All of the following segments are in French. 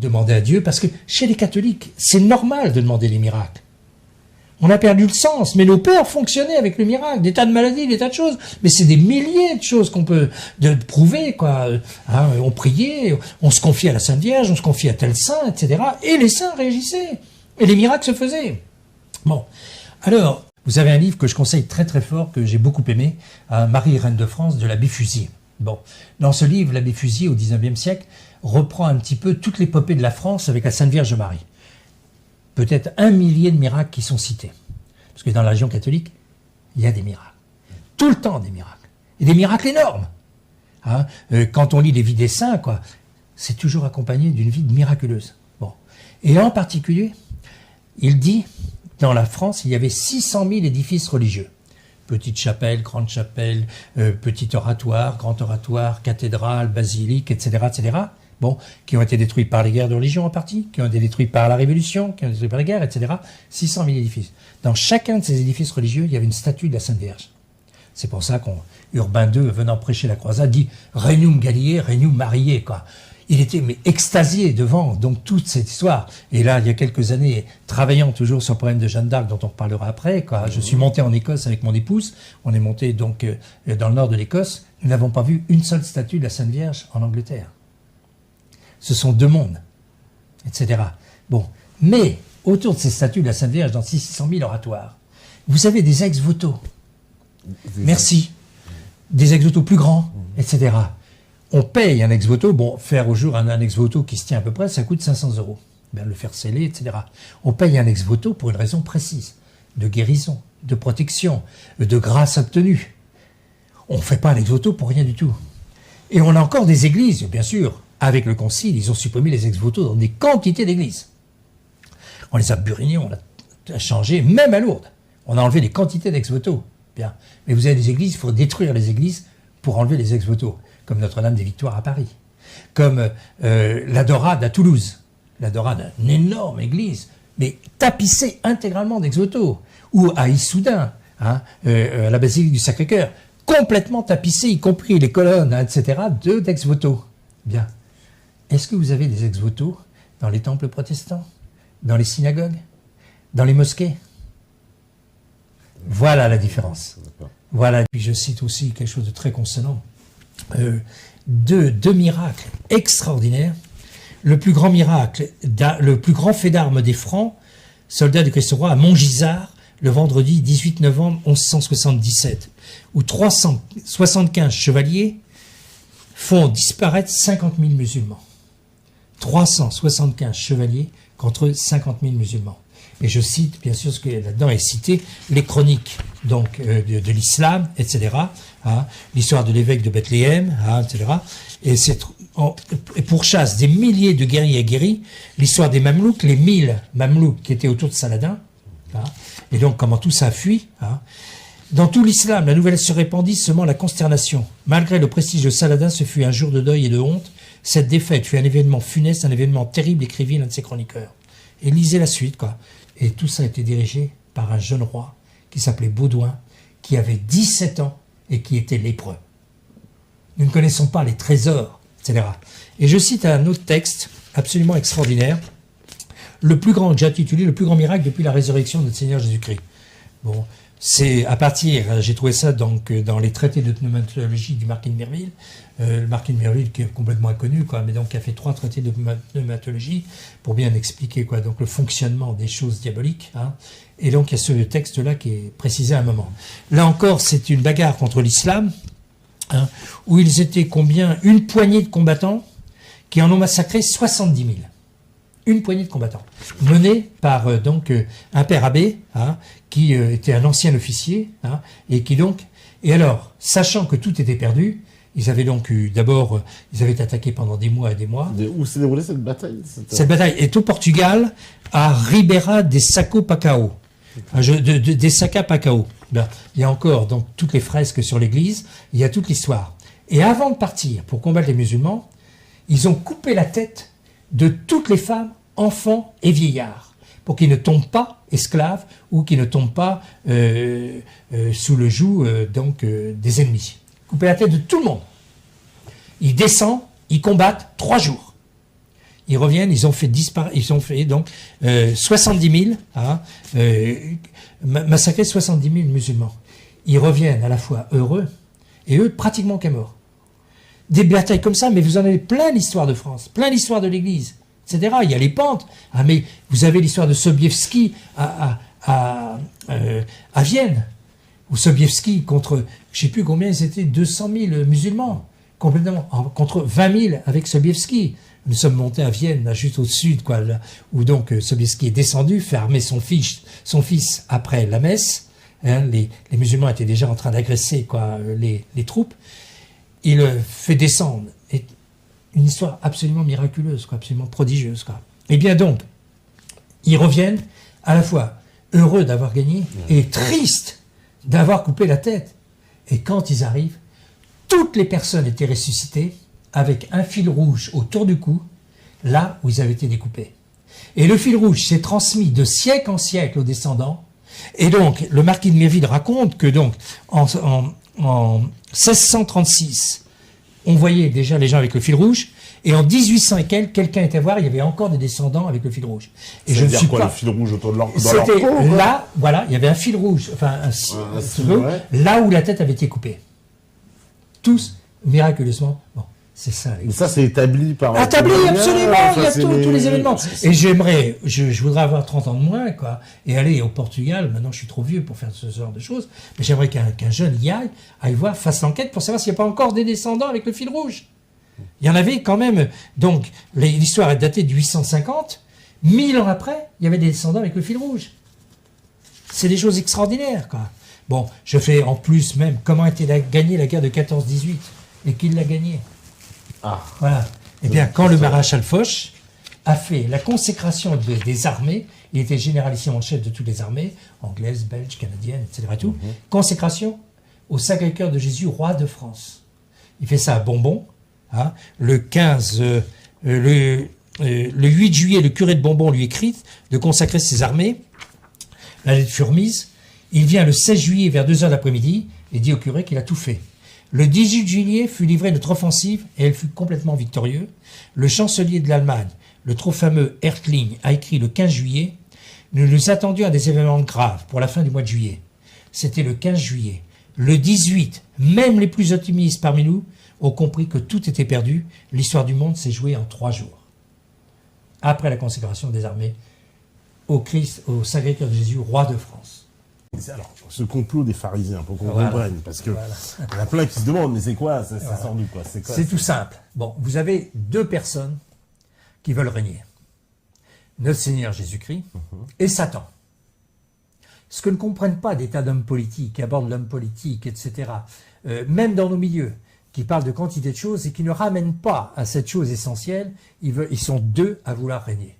Demander à Dieu, parce que chez les catholiques, c'est normal de demander les miracles. On a perdu le sens, mais nos pères fonctionnaient avec le miracle, des tas de maladies, des tas de choses, mais c'est des milliers de choses qu'on peut prouver, quoi. Hein, on priait, on se confiait à la Sainte Vierge, on se confiait à tel saint, etc. Et les saints réagissaient, et les miracles se faisaient. Bon, alors, vous avez un livre que je conseille très très fort, que j'ai beaucoup aimé, Marie, reine de France, de l'abbé Fusier. Bon, dans ce livre, l'abbé Fusier, au XIXe siècle, reprend un petit peu toute l'épopée de la France avec la Sainte Vierge Marie. Peut-être 1 millier de miracles qui sont cités. Parce que dans la religion catholique, il y a des miracles. Tout le temps des miracles. Et des miracles énormes. Hein, quand on lit les vies des saints, quoi, c'est toujours accompagné d'une vie miraculeuse. Bon. Et en particulier, il dit, dans la France, il y avait 600 000 édifices religieux. Petite chapelle, grande chapelle, petit oratoire, grand oratoire, cathédrale, basilique, etc., etc., bon, qui ont été détruits par les guerres de religion en partie, qui ont été détruits par la Révolution, qui ont été détruits par les guerres, etc. 600 000 édifices. Dans chacun de ces édifices religieux, il y avait une statue de la Sainte Vierge. C'est pour ça qu'Urbain II, venant prêcher la croisade, dit « Regnum Galliae, Regnum Mariae », quoi. Il était extasié devant donc toute cette histoire. Et là, il y a quelques années, travaillant toujours sur le problème de Jeanne d'Arc, dont on reparlera après, quoi, je suis monté en Écosse avec mon épouse. On est monté donc dans le nord de l'Écosse. Nous n'avons pas vu une seule statue de la Sainte Vierge en Angleterre. Ce sont deux mondes, etc. Bon, mais autour de ces statues de la Sainte Vierge, dans 600 000 oratoires, vous avez des ex-voto. Merci. Des ex-voto plus grands, etc. On paye un ex-voto. Bon, faire au jour un ex-voto qui se tient à peu près, ça coûte 500 €. Bien, le faire sceller, etc. On paye un ex-voto pour une raison précise, de guérison, de protection, de grâce obtenue. On ne fait pas un ex-voto pour rien du tout. Et on a encore des églises, bien sûr. Avec le concile, ils ont supprimé les ex-voto dans des quantités d'églises. On les a burinés, on a changé, même à Lourdes. On a enlevé des quantités d'ex-voto. Bien. Mais vous avez des églises, il faut détruire les églises pour enlever les ex-voto. Comme Notre-Dame des Victoires à Paris. Comme la Dorade à Toulouse. La Dorade, une énorme église, mais tapissée intégralement d'ex-voto. Ou à Issoudun, hein, à la basilique du Sacré-Cœur, complètement tapissée, y compris les colonnes, hein, etc., d'ex-voto. Bien. Est-ce que vous avez des ex-voto dans les temples protestants, dans les synagogues, dans les mosquées? Voilà la différence. Voilà. Puis je cite aussi quelque chose de très concernant. Deux miracles extraordinaires. Le plus grand miracle, le plus grand fait d'armes des Francs, soldats du Christ roi à Montgisard, le vendredi 18 novembre 1177, où 375 chevaliers font disparaître 50 000 musulmans. 375 chevaliers contre 50 000 musulmans. Et je cite, bien sûr, ce que là-dedans est cité, les chroniques donc de l'islam, etc. Hein, l'histoire de l'évêque de Bethléem, hein, etc. Et pourchasse des milliers de guerriers aguerris, l'histoire des Mamelouks, les 1000 Mamelouks qui étaient autour de Saladin, hein, et donc comment tout ça a fui. Hein. Dans tout l'islam, la nouvelle se répandit, semant la consternation. Malgré le prestige de Saladin, ce fut un jour de deuil et de honte. Cette défaite fut un événement funeste, un événement terrible, écrivit l'un de ses chroniqueurs. Et lisez la suite, quoi. Et tout ça a été dirigé par un jeune roi qui s'appelait Baudouin, qui avait 17 ans et qui était lépreux. Nous ne connaissons pas les trésors, etc. Et je cite un autre texte absolument extraordinaire, le plus grand, que j'ai intitulé le plus grand miracle depuis la résurrection de notre Seigneur Jésus-Christ. Bon, c'est à partir, j'ai trouvé ça donc dans les traités de pneumatologie du Marquis de Merville, le Marquis de Merville qui est complètement inconnu, quoi, mais donc qui a fait 3 traités de pneumatologie pour bien expliquer quoi, donc le fonctionnement des choses diaboliques. Hein. Et donc il y a ce texte-là qui est précisé à un moment. Là encore, c'est une bagarre contre l'islam, hein, où ils étaient combien? Une poignée de combattants qui en ont massacré 70 000. Une poignée de combattants, menée par donc un père abbé, hein, qui était un ancien officier, hein, et qui donc, et alors, sachant que tout était perdu, ils avaient donc eu, d'abord, ils avaient attaqué pendant des mois et des mois. Où s'est déroulée cette bataille? Cette bataille est au Portugal, à Ribeira de Sacco Pacao, des Sacca Pacao. Ben, il y a encore donc toutes les fresques sur l'église, il y a toute l'histoire. Et avant de partir pour combattre les musulmans, ils ont coupé la tête de toutes les femmes, enfants et vieillards, pour qu'ils ne tombent pas esclaves ou qu'ils ne tombent pas sous le joug des ennemis. Couper la tête de tout le monde. Ils descendent, ils combattent 3 jours. Ils reviennent, ils ont fait donc 70 000, hein, massacré 70 000 musulmans. Ils reviennent à la fois heureux et eux pratiquement qu'à mort. Des batailles comme ça, mais vous en avez plein l'histoire de France, plein l'histoire de l'Église, etc. Il y a les pentes. Ah, mais vous avez l'histoire de Sobiewski à Vienne, où Sobiewski contre, je sais plus combien ils étaient, 200 000 musulmans, complètement, contre 20 000 avec Sobiewski. Nous sommes montés à Vienne, là, juste au sud, quoi, là, où donc Sobiewski est descendu, fait armer son fils après la messe. Hein, les musulmans étaient déjà en train d'agresser les troupes. Il fait descendre. Et une histoire absolument miraculeuse, quoi, absolument prodigieuse. Quoi. Et bien donc, ils reviennent à la fois heureux d'avoir gagné et tristes d'avoir coupé la tête. Et quand ils arrivent, toutes les personnes étaient ressuscitées avec un fil rouge autour du cou, là où ils avaient été découpés. Et le fil rouge s'est transmis de siècle en siècle aux descendants. Et donc, le marquis de Mireville raconte que donc, en 1636, on voyait déjà les gens avec le fil rouge, et en 1800 et quelqu'un était à voir, il y avait encore des descendants avec le fil rouge. Et je ne suis pas. Le fil rouge autour de leur peau, c'était là, voilà, il y avait un fil rouge, enfin là où la tête avait été coupée. Tous, miraculeusement, bon. C'est ça. Mais ça, c'est établi par... Établi, absolument, il y a tous les événements. Et j'aimerais, je voudrais avoir 30 ans de moins, quoi, et aller au Portugal. Maintenant, je suis trop vieux pour faire ce genre de choses, mais j'aimerais qu'un jeune y aille voir, fasse l'enquête pour savoir s'il n'y a pas encore des descendants avec le fil rouge. Il y en avait quand même, donc, l'histoire est datée de 850, 1000 ans après, il y avait des descendants avec le fil rouge. C'est des choses extraordinaires, quoi. Bon, je fais en plus même comment a été gagnée la guerre de 14-18, et qui l'a gagnée. Ah. Voilà. Eh bien, quand le maréchal Foch a fait la consécration des armées, il était généralissime en chef de toutes les armées, anglaises, belges, canadiennes, etc. Tout. Consécration au Sacré-Cœur de Jésus, roi de France. Il fait ça à Bonbon. Hein. Le 8 juillet, le curé de Bonbon lui écrit de consacrer ses armées. La lettre fut remise. Il vient le 16 juillet vers 2h l'après-midi et dit au curé qu'il a tout fait. Le 18 juillet fut livrée notre offensive et elle fut complètement victorieuse. Le chancelier de l'Allemagne, le trop fameux Hertling, a écrit le 15 juillet « Nous nous attendions à des événements graves pour la fin du mois de juillet. » C'était le 15 juillet. Le 18, même les plus optimistes parmi nous ont compris que tout était perdu. L'histoire du monde s'est jouée en 3 jours. Après la consécration des armées au Christ, au Sacré-Cœur de Jésus, roi de France. Alors, ce complot des pharisiens, pour qu'on comprenne, parce que il y en a plein qui se demandent, mais c'est quoi, ça sort d'où, quoi? C'est tout simple. Bon, vous avez 2 personnes qui veulent régner. Notre Seigneur Jésus-Christ et Satan. Ce que ne comprennent pas des tas d'hommes politiques, qui abordent l'homme politique, etc., même dans nos milieux, qui parlent de quantité de choses et qui ne ramènent pas à cette chose essentielle, ils sont 2 à vouloir régner.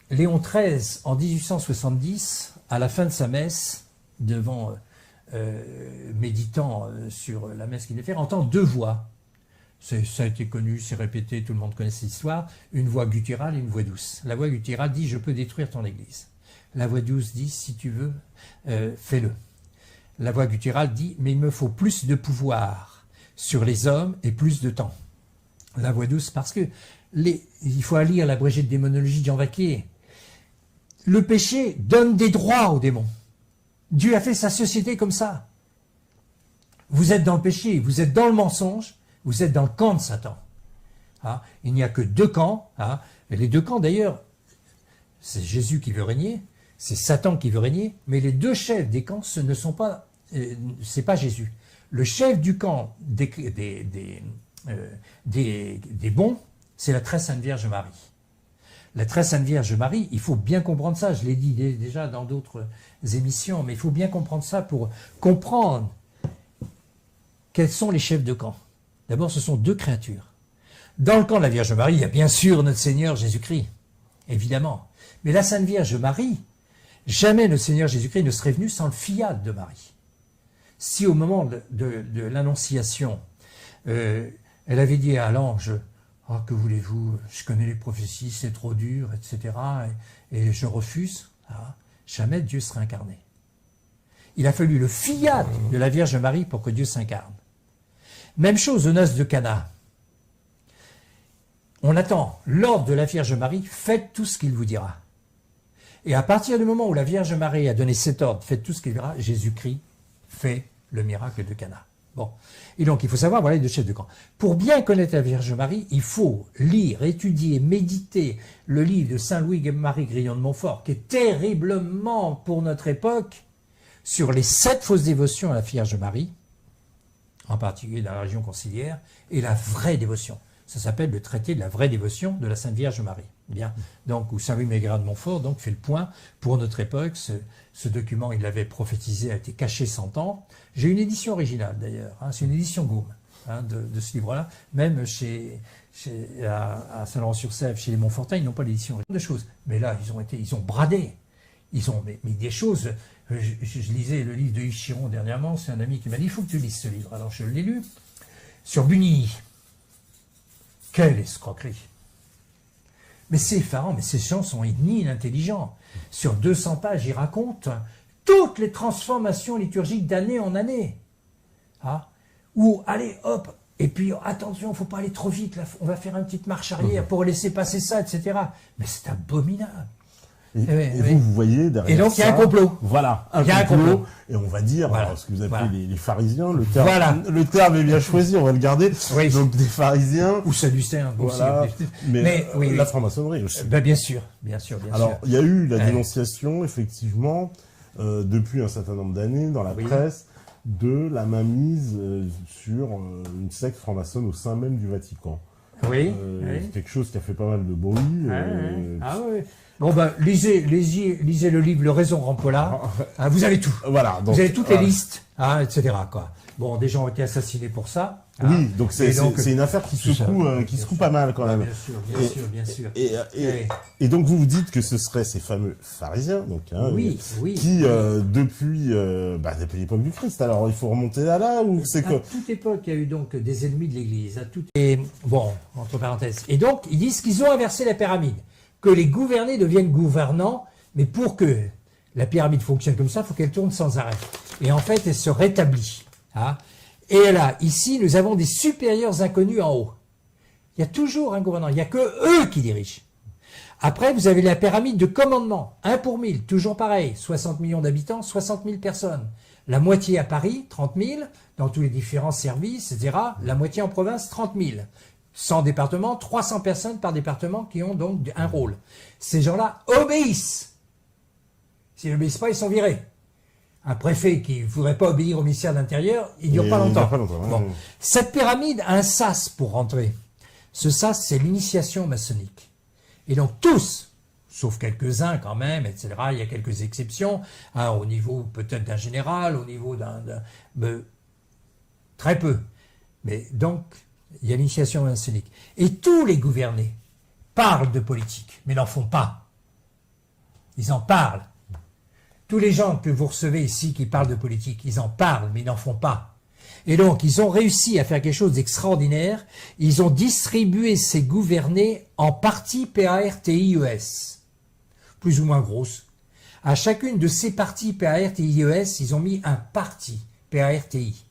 Léon XIII, en 1870, à la fin de sa messe, devant, méditant sur la messe qu'il devait faire, entend 2 voix. Ça a été connu, c'est répété, tout le monde connaît cette histoire. Une voix gutturale et une voix douce. La voix gutturale dit « Je peux détruire ton église ». La voix douce dit « Si tu veux, fais-le ». La voix gutturale dit « Mais il me faut plus de pouvoir sur les hommes et plus de temps ». La voix douce, parce que il faut lire l'abrégé de démonologie de Jean Vacquier. Le péché donne des droits aux démons. Dieu a fait sa société comme ça. Vous êtes dans le péché, vous êtes dans le mensonge, vous êtes dans le camp de Satan. Hein, il n'y a que 2 camps. Hein, et les 2 camps, d'ailleurs, c'est Jésus qui veut régner, c'est Satan qui veut régner, mais les 2 chefs des camps, ce ne sont pas, c'est pas Jésus. Le chef du camp des bons, c'est la très sainte Vierge Marie. La très sainte Vierge Marie, il faut bien comprendre ça, je l'ai dit déjà dans d'autres émissions, mais il faut bien comprendre ça pour comprendre quels sont les chefs de camp. D'abord, ce sont 2 créatures. Dans le camp de la Vierge Marie, il y a bien sûr notre Seigneur Jésus-Christ, évidemment. Mais la Sainte Vierge Marie, jamais notre Seigneur Jésus-Christ ne serait venu sans le fiat de Marie. Si au moment de l'Annonciation, elle avait dit à l'ange, « Ah, que voulez-vous, je connais les prophéties, c'est trop dur, etc. Et je refuse. Ah, » jamais Dieu serait incarné. Il a fallu le fiat de la Vierge Marie pour que Dieu s'incarne. Même chose aux noces de Cana. on attend l'ordre de la Vierge Marie, faites tout ce qu'il vous dira. Et à partir du moment où la Vierge Marie a donné cet ordre, faites tout ce qu'il dira, Jésus-Christ fait le miracle de Cana. Bon. Et donc, il faut savoir, voilà les deux chefs de camp. Pour bien connaître la Vierge Marie, il faut lire, étudier, méditer le livre de Saint Louis-Marie Grillon de Montfort, qui est terriblement, pour notre époque, sur les 7 fausses dévotions à la Vierge Marie, en particulier dans la région conciliaire, et la vraie dévotion. Ça s'appelle le traité de la vraie dévotion de la Sainte Vierge Marie. Bien. Donc, où Saint Louis-Marie Grillon de Montfort donc, fait le point pour notre époque. Ce document, il l'avait prophétisé, a été caché 100 ans. J'ai une édition originale d'ailleurs, hein, c'est une édition Gaume de ce livre-là. Même à Saint-Laurent-sur-Sèvre, chez les Montfortins, ils n'ont pas l'édition originale de choses. Mais là, ils ont bradé. Ils ont mis des choses. Je lisais le livre de Yves Chiron dernièrement, c'est un ami qui m'a dit, il faut que tu lises ce livre. Alors je l'ai lu, sur Bunny. Quelle escroquerie! Mais c'est effarant, mais ces gens sont ni inintelligents. Sur 200 pages, ils racontent toutes les transformations liturgiques d'année en année. Hein? Ou, allez, hop, et puis attention, il ne faut pas aller trop vite, là, on va faire une petite marche arrière pour laisser passer ça, etc. Mais c'est abominable. Et vous voyez derrière ça... Et donc, il y a un complot. Voilà, un complot. Et on va dire, voilà, ce que vous appelez les pharisiens, le terme est bien choisi, on va le garder. Oui. Donc, des pharisiens... Ou sadducéens, voilà. Aussi. Mais la franc-maçonnerie aussi. Ben, bien sûr. Alors, il y a eu la dénonciation, effectivement, depuis un certain nombre d'années, dans la presse, de la mainmise sur une secte franc-maçonne au sein même du Vatican. Oui. C'est quelque chose qui a fait pas mal de bruit. Ah oui. Bon ben, lisez le livre Le Raison Rampolla, hein, vous avez tout. Voilà. Donc, vous avez toutes les listes, hein, etc. Quoi. Bon, des gens ont été assassinés pour ça. Hein. Oui, donc c'est une affaire qui secoue pas mal quand même. Bien sûr. Et donc vous dites que ce seraient ces fameux pharisiens, donc qui depuis l'époque du Christ. Alors il faut remonter là ou c'est quoi? À toute époque, il y a eu donc des ennemis de l'Église. Et bon, entre parenthèses. Et donc ils disent qu'ils ont inversé la pyramide, que les gouvernés deviennent gouvernants, mais pour que la pyramide fonctionne comme ça, il faut qu'elle tourne sans arrêt. Et en fait, elle se rétablit. Hein. Et là, ici, nous avons des supérieurs inconnus en haut. Il y a toujours un gouvernant, il n'y a que eux qui dirigent. Après, vous avez la pyramide de commandement, 1 pour 1000, toujours pareil, 60 millions d'habitants, 60 000 personnes. La moitié à Paris, 30 000, dans tous les différents services, etc. La moitié en province, 30 000. 100 départements, 300 personnes par département qui ont donc un rôle. Ces gens-là obéissent. S'ils n'obéissent pas, ils sont virés. Un préfet qui ne voudrait pas obéir au ministère de l'Intérieur, il ne dure pas longtemps. Bon. Cette pyramide a un sas pour rentrer. Ce sas, c'est l'initiation maçonnique. Et donc tous, sauf quelques-uns quand même, etc., il y a quelques exceptions, hein, au niveau peut-être d'un général, au niveau très peu. Mais donc, il y a l'initiation maçonnique. Et tous les gouvernés parlent de politique, mais n'en font pas. Ils en parlent. Tous les gens que vous recevez ici qui parlent de politique, ils en parlent, mais ils n'en font pas. Et donc, ils ont réussi à faire quelque chose d'extraordinaire. Ils ont distribué ces gouvernés en parties PARTIES, plus ou moins grosses. À chacune de ces parties PARTIES, ils ont mis un parti PARTI.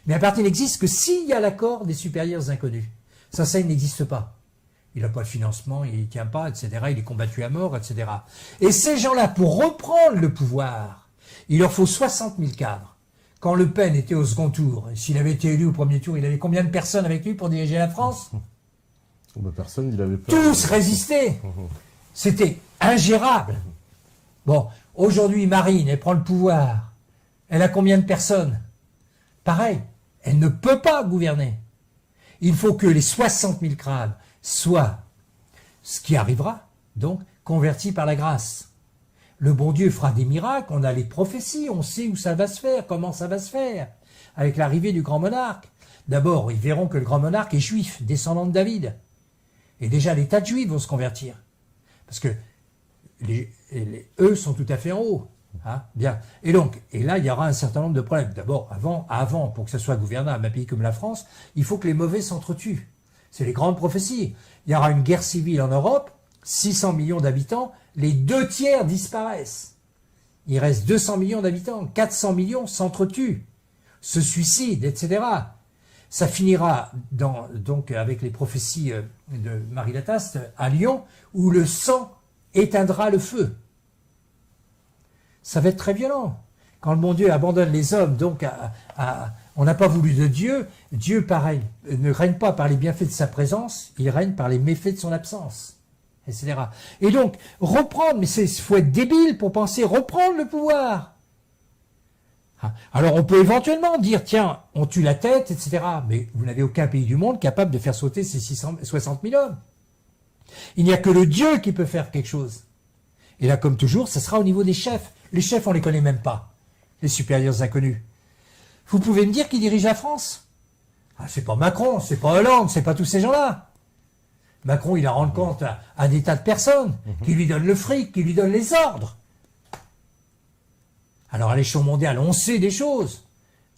Mais un parti n'existe que s'il y a l'accord des supérieurs inconnus. Ça il n'existe pas. Il n'a pas de financement, il n'y tient pas, etc. Il est combattu à mort, etc. Et ces gens-là, pour reprendre le pouvoir, il leur faut 60 000 cadres. Quand Le Pen était au second tour, s'il avait été élu au premier tour, il avait combien de personnes avec lui pour diriger la France? Personne, il avait peur. Tous résistaient. C'était ingérable. Bon, aujourd'hui, Marine, elle prend le pouvoir. Elle a combien de personnes? Pareil, elle ne peut pas gouverner. Il faut que les 60 000 crânes soient, ce qui arrivera, donc, convertis par la grâce. Le bon Dieu fera des miracles, on a les prophéties, on sait où ça va se faire, comment ça va se faire, avec l'arrivée du grand monarque. D'abord, ils verront que le grand monarque est juif, descendant de David. Et déjà, les tas de juifs vont se convertir. Parce que eux sont tout à fait en haut. Hein, bien. Et donc, et là, il y aura un certain nombre de problèmes. D'abord, avant, pour que ça soit gouvernable, un pays comme la France, il faut que les mauvais s'entretuent. C'est les grandes prophéties. Il y aura une guerre civile en Europe, 600 millions d'habitants, les 2/3 disparaissent. Il reste 200 millions d'habitants, 400 millions s'entretuent, se suicident, etc. Ça finira donc avec les prophéties de Marie Lataste à Lyon, où le sang éteindra le feu. Ça va être très violent. Quand le bon Dieu abandonne les hommes, donc on n'a pas voulu de Dieu, Dieu pareil ne règne pas par les bienfaits de sa présence, il règne par les méfaits de son absence, etc. Et donc, reprendre, mais il faut être débile pour penser reprendre le pouvoir. Alors on peut éventuellement dire, tiens, on tue la tête, etc. Mais vous n'avez aucun pays du monde capable de faire sauter ces 60 000 hommes. Il n'y a que le Dieu qui peut faire quelque chose. Et là, comme toujours, ça sera au niveau des chefs. Les chefs, on les connaît même pas, les supérieurs inconnus. Vous pouvez me dire qui dirige la France? C'est pas Macron, c'est pas Hollande, c'est pas tous ces gens-là. Macron, il a rendu compte à des tas de personnes qui lui donnent le fric, qui lui donnent les ordres. Alors à l'échelon mondial, on sait des choses.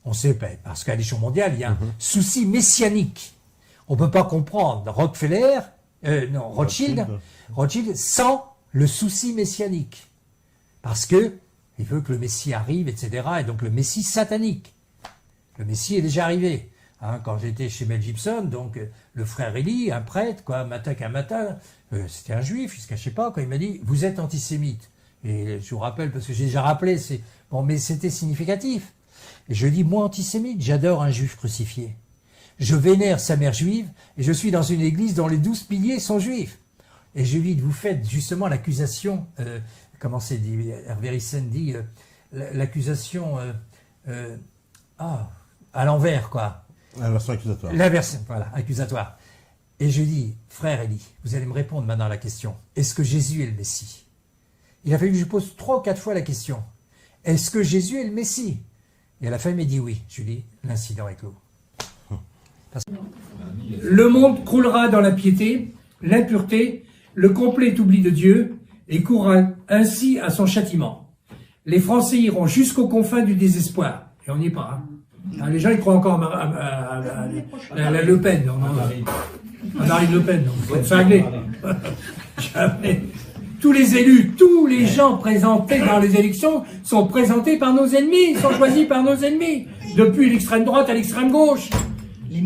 On sait, parce qu'à l'échelon mondial, il y a un souci messianique. On ne peut pas comprendre Rothschild sans le souci messianique. Parce que il veut que le Messie arrive, etc. Et donc le Messie satanique. Le Messie est déjà arrivé. Quand j'étais chez Mel Gibson, donc le frère Élie, un prêtre, un matin, c'était un juif, il se cachait pas, quand il m'a dit « Vous êtes antisémite ». Et je vous rappelle, parce que j'ai déjà rappelé, mais c'était significatif. Et je dis, moi antisémite, j'adore un juif crucifié. Je vénère sa mère juive, et je suis dans une église dont les 12 piliers sont juifs. Et je lui dis, vous faites justement l'accusation, comment c'est dit, Hervé Ryssen dit, l'accusation à l'envers, quoi. La version accusatoire. La version, voilà, accusatoire. Et je dis, frère Élie, vous allez me répondre maintenant à la question, est-ce que Jésus est le Messie? Il a fallu que je pose 3 ou 4 fois la question. Est-ce que Jésus est le Messie? Et à la fin, il m'a dit oui. Je lui ai dit, l'incident est clos. Le monde croulera dans la piété, l'impureté, le complet oubli de Dieu, et courra ainsi à son châtiment. Les Français iront jusqu'aux confins du désespoir. Et on n'y est pas. Les gens, ils croient encore à Le Pen. À Marine Le Pen. Vous êtes cinglés. Jamais. Tous les élus, tous les gens présentés dans les élections sont présentés par nos ennemis, sont choisis par nos ennemis, depuis l'extrême droite à l'extrême gauche.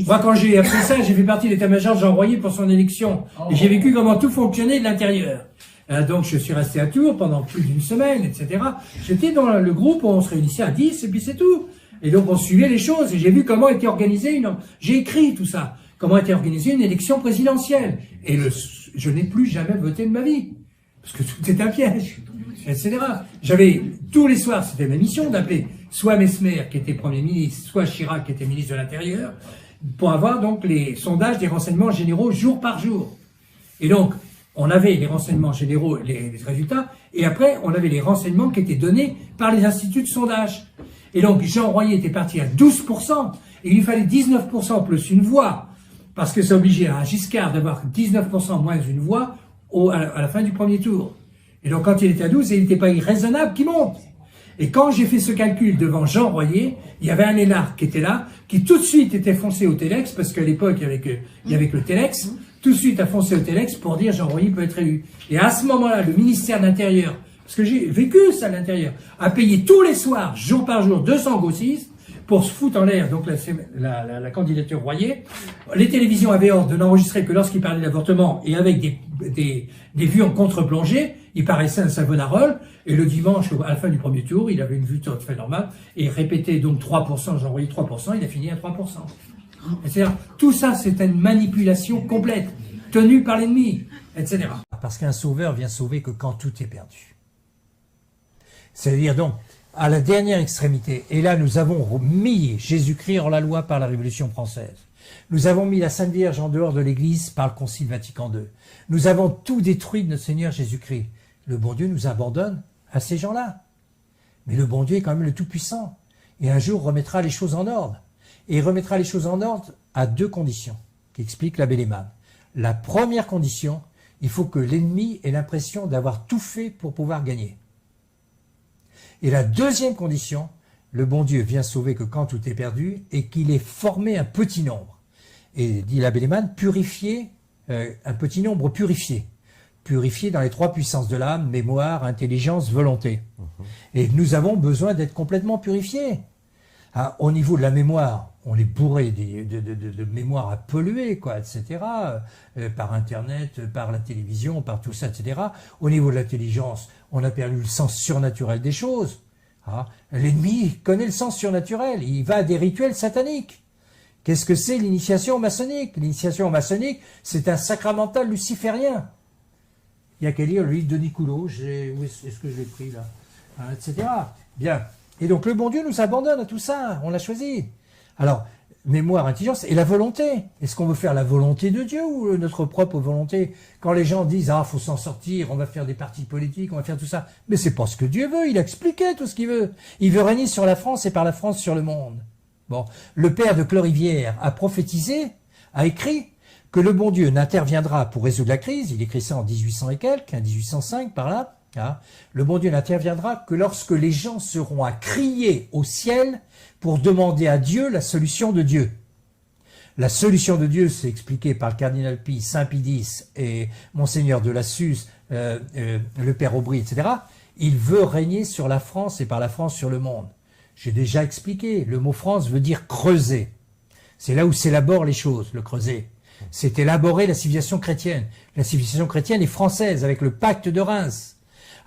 Moi, quand j'ai appris ça, j'ai fait partie de l'état-major de Jean Royer pour son élection. Et j'ai vécu comment tout fonctionnait de l'intérieur. Donc, je suis resté à Tours pendant plus d'une semaine, etc. J'étais dans le groupe où on se réunissait à 10, et puis c'est tout. Et donc, on suivait les choses, et j'ai vu comment était organisée j'ai écrit tout ça. Comment était organisée une élection présidentielle. Et je n'ai plus jamais voté de ma vie. Parce que tout est un piège, etc. J'avais, tous les soirs, c'était ma mission d'appeler soit Messmer, qui était Premier ministre, soit Chirac, qui était ministre de l'Intérieur, pour avoir donc les sondages des renseignements généraux jour par jour. Et donc, on avait les renseignements généraux, les résultats, et après, on avait les renseignements qui étaient donnés par les instituts de sondage. Et donc, Jean Royer était parti à 12%, et il lui fallait 19% plus une voix, parce que ça obligeait à Giscard d'avoir 19% moins une voix, à la fin du premier tour. Et donc quand il était à 12, il n'était pas irraisonnable qu'il monte. Et quand j'ai fait ce calcul devant Jean Royer, il y avait un énarque qui était là, qui tout de suite était foncé au Télex, parce qu'à l'époque il y avait que le Télex, tout de suite a foncé au Télex pour dire Jean Royer peut être élu. Et à ce moment-là, le ministère de l'Intérieur, parce que j'ai vécu ça à l'intérieur, a payé tous les soirs, jour par jour, 200 gaussistes, pour se foutre en l'air donc la candidature Royer. Les télévisions avaient ordre de n'enregistrer que lorsqu'il parlait d'avortement et avec des vues en contre-plongée. Il paraissait un Savonarole. Et le dimanche, à la fin du premier tour, il avait une vue tout à fait normale et il répétait donc 3%, j'en voyais 3%, il a fini à 3%. C'est-à-dire, tout ça, c'est une manipulation complète, tenue par l'ennemi, etc. Parce qu'un sauveur vient sauver que quand tout est perdu. C'est-à-dire donc, à la dernière extrémité, et là nous avons mis Jésus-Christ hors la loi par la Révolution française. Nous avons mis la Sainte Vierge en dehors de l'Église par le Concile Vatican II. Nous avons tout détruit de notre Seigneur Jésus-Christ. Le bon Dieu nous abandonne à ces gens-là. Mais le bon Dieu est quand même le Tout-Puissant. Et un jour remettra les choses en ordre. Et il remettra les choses en ordre à 2 conditions, qu'explique l'abbé Lehmann. La première condition, il faut que l'ennemi ait l'impression d'avoir tout fait pour pouvoir gagner. Et la deuxième condition, le bon Dieu vient sauver que quand tout est perdu et qu'il ait formé un petit nombre. Et dit l'abbé Lehmann, purifier, un petit nombre purifié. Purifié dans les 3 puissances de l'âme, mémoire, intelligence, volonté. Et nous avons besoin d'être complètement purifiés. Au niveau de la mémoire, on est bourré de mémoire à polluer, quoi, etc., par Internet, par la télévision, par tout ça, etc. Au niveau de l'intelligence, on a perdu le sens surnaturel des choses. Hein. L'ennemi connaît le sens surnaturel, il va à des rituels sataniques. Qu'est-ce que c'est l'initiation maçonnique? L'initiation maçonnique, c'est un sacramental luciférien. Il n'y a qu'à lire le livre de Nicoulot, où est-ce que je l'ai pris là, hein, etc. Bien. Et donc le bon Dieu nous abandonne à tout ça, on l'a choisi. Alors, mémoire, intelligence et la volonté. Est-ce qu'on veut faire la volonté de Dieu ou notre propre volonté? Quand les gens disent « Ah, faut s'en sortir, on va faire des partis politiques, on va faire tout ça », mais c'est pas ce que Dieu veut, il a expliqué tout ce qu'il veut. Il veut régner sur la France et par la France sur le monde. Bon, le père de Clorivière a prophétisé, a écrit que le bon Dieu n'interviendra pour résoudre la crise, il écrit ça en 1800 et quelques, 1805 par là, hein, le bon Dieu n'interviendra que lorsque les gens seront à crier au ciel pour demander à Dieu la solution de Dieu. La solution de Dieu, c'est expliqué par le cardinal Pie, Saint Pie X et Monseigneur de Lassus, le père Aubry, etc. Il veut régner sur la France et par la France sur le monde. J'ai déjà expliqué, le mot France veut dire creuser. C'est là où s'élaborent les choses, le creuser. C'est élaborer la civilisation chrétienne. La civilisation chrétienne est française, avec le pacte de Reims,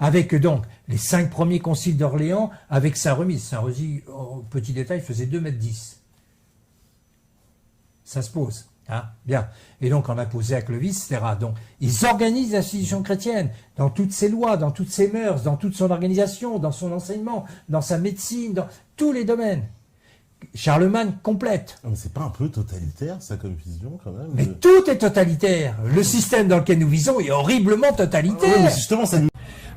avec donc les 5 premiers conciles d'Orléans, avec Saint-Remy. Saint-Remy, en petit détail, faisait 2,10 m. Ça se pose. Hein, bien. Et donc on a posé à Clovis, etc. Donc ils organisent la civilisation chrétienne dans toutes ses lois, dans toutes ses mœurs, dans toute son organisation, dans son enseignement, dans sa médecine, dans tous les domaines. Charlemagne complète. Mais c'est pas un peu totalitaire, ça, comme vision, quand même? Mais tout est totalitaire. Le système dans lequel nous visons est horriblement totalitaire. Ouais, mais justement, ça...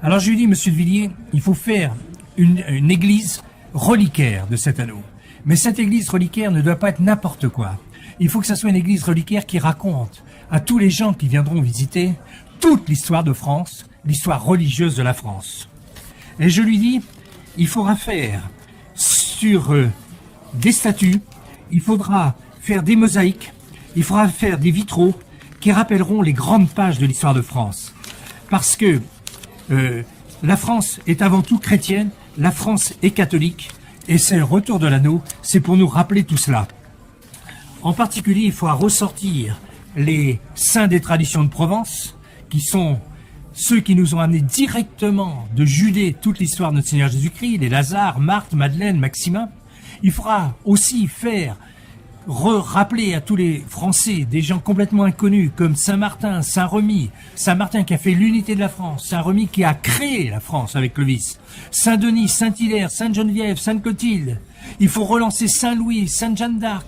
Alors je lui dis, monsieur de Villiers, il faut faire une église reliquaire de cet anneau. Mais cette église reliquaire ne doit pas être n'importe quoi. Il faut que ça soit une église reliquaire qui raconte à tous les gens qui viendront visiter toute l'histoire de France, l'histoire religieuse de la France. Et je lui dis, il faudra faire sur des statues, il faudra faire des mosaïques, il faudra faire des vitraux qui rappelleront les grandes pages de l'histoire de France. Parce que la France est avant tout chrétienne, la France est catholique, et c'est le retour de l'anneau, c'est pour nous rappeler tout cela. En particulier, il faudra ressortir les saints des traditions de Provence, qui sont ceux qui nous ont amenés directement de Judée toute l'histoire de notre Seigneur Jésus-Christ, les Lazare, Marthe, Madeleine, Maximin. Il faudra aussi faire rappeler à tous les Français des gens complètement inconnus comme Saint-Martin, Saint-Remy, Saint-Martin qui a fait l'unité de la France, Saint-Remy qui a créé la France avec Clovis, Saint-Denis, Saint-Hilaire, Sainte-Geneviève, Sainte-Clotilde. Il faut relancer Saint-Louis, Sainte-Jeanne d'Arc,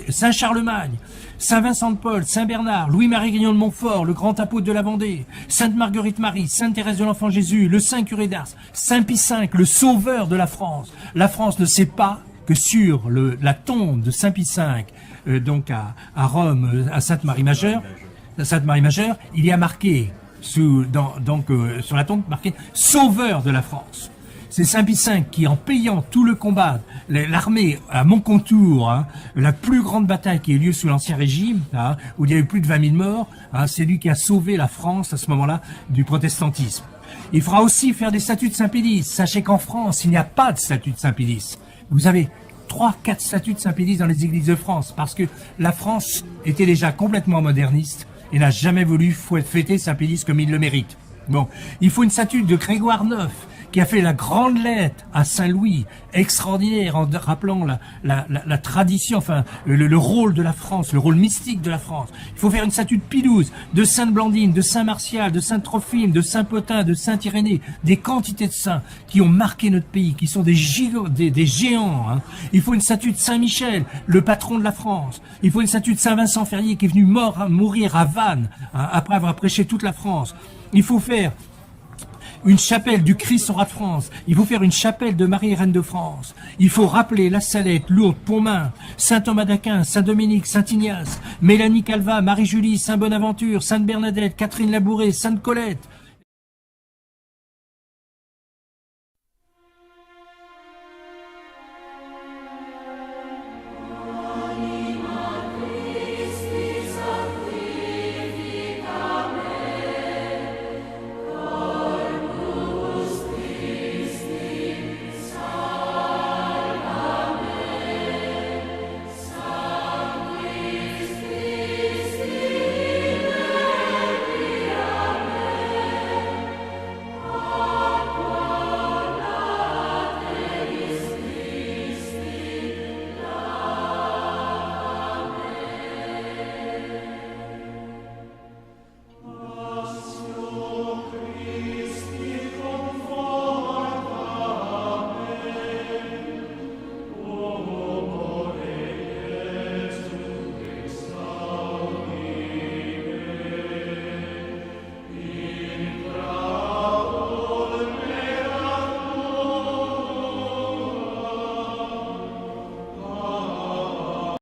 Saint-Charlemagne, Saint-Vincent-de-Paul, Saint-Bernard, Louis-Marie Grignon de Montfort, le grand apôtre de la Vendée, Sainte-Marguerite-Marie, Sainte-Thérèse de l'Enfant Jésus, le Saint-Curé d'Ars, Saint-Pie V, le sauveur de la France. La France ne sait pas que sur la tombe de Saint-Pie V, donc à Rome, à Sainte-Marie-Majeure, il y a marqué, sur la tombe, marqué « Sauveur de la France ». C'est Saint-Pie V qui, en payant tout le combat, l'armée à Montcontour, hein, la plus grande bataille qui a eu lieu sous l'Ancien Régime, hein, où il y a eu plus de 20 000 morts, hein, c'est lui qui a sauvé la France à ce moment-là du protestantisme. Il faudra aussi faire des statues de Saint-Pédis. Sachez qu'en France, il n'y a pas de statue de Saint-Pédis. Vous avez 3-4 statues de Saint-Pédis dans les églises de France, parce que la France était déjà complètement moderniste et n'a jamais voulu fêter Saint-Pédis comme il le mérite. Bon, il faut une statue de Grégoire IX, qui a fait la grande lettre à Saint-Louis, extraordinaire, en rappelant la tradition, enfin, le rôle de la France, le rôle mystique de la France. Il faut faire une statue de Pie XII, de Sainte Blandine, de Saint Martial, de Saint Trophime, de Saint Potin, de Saint Irénée, des quantités de saints qui ont marqué notre pays, qui sont des géants. Hein. Il faut une statue de Saint Michel, le patron de la France. Il faut une statue de Saint Vincent Ferrier, qui est venu mourir à Vannes, hein, après avoir prêché toute la France. Il faut faire une chapelle du Christ au roi de France. Il faut faire une chapelle de Marie Reine de France. Il faut rappeler La Salette, Lourdes, Pontmain, Saint Thomas d'Aquin, Saint Dominique, Saint Ignace, Mélanie Calvat, Marie-Julie, Saint Bonaventure, Sainte Bernadette, Catherine Labouré, Sainte Colette.